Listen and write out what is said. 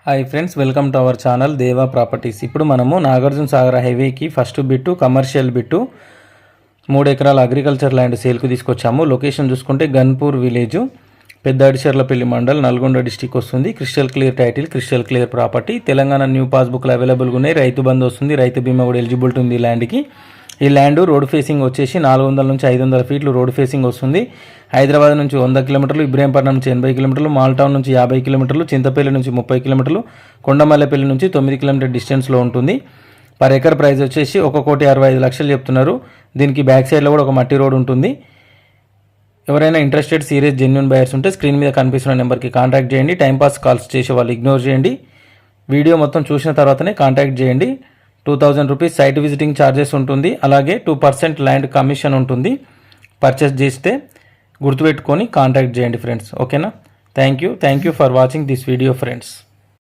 Hi friends, welcome to our channel దేవా properties. ఇప్పుడు మనము నాగార్జున సాగర్ హైవేకి ఫస్ట్ బిట్టు కమర్షియల్ బిట్టు 3 ఎకరాల అగ్రికల్చర్ ల్యాండ్ సేల్కు తీసుకొచ్చాము. లొకేషన్ చూసుకుంటే గన్పూర్ విలేజ్, పెద్ద అడిశర్లపల్లి మండల్, నల్గొండ డిస్టిక్ వస్తుంది. Crystal clear title, crystal clear property. Telangana new పాస్బుక్లు అవైలబుల్గా ఉన్నాయి. రైతు బంధు వస్తుంది, రైతు బీమా కూడా ఎలిజిబిలిటీ ఉంది. ఈ ల్యాండ్కి ఈ ల్యాండ్ రోడ్ ఫేసింగ్ వచ్చేసి 400 నుంచి 500 ఫీట్లు రోడ్ ఫేసింగ్ వస్తుంది. హైదరాబాద్ నుంచి 100 కిలోమీటర్లు, ఇబ్రహీంపట్నం నుంచి 80 కిలోమీటర్లు, మాల్ టౌన్ నుంచి 50 కిలోమీటర్లు, చింతపల్లి నుంచి 30 కిలోమీటర్లు, కొండమల్లెపల్లి నుంచి 9 కిలోమీటర్ డిస్టెన్స్లో ఉంటుంది. పర్ ఎకర్ ప్రైస్ వచ్చేసి 1,65,00,000 చెప్తున్నారు. దీనికి బ్యాక్ సైడ్లో కూడా ఒక మట్టి రోడ్ ఉంటుంది. ఎవరైనా ఇంట్రెస్టెడ్ సీరియస్ జెన్యూన్ బయర్స్ ఉంటే స్క్రీన్ మీద కనిపిస్తున్న నెంబర్కి కాంటాక్ట్ చేయండి. టైంపాస్ కాల్స్ చేసే వాళ్ళు ఇగ్నోర్ చేయండి. వీడియో మొత్తం చూసిన తర్వాతనే కాంటాక్ట్ చేయండి. 2000 రూపీస్ సైట్ విజిటింగ్ ఛార్జెస్ ఉంటుంది. అలాగే 2% ల్యాండ్ కమిషన్ ఉంటుంది. పర్చేస్ చేస్తే గుర్తుపెట్టుకొని కాంటాక్ట్ చేయండి ఫ్రెండ్స్. ఓకేనా? Thank you for watching this video friends.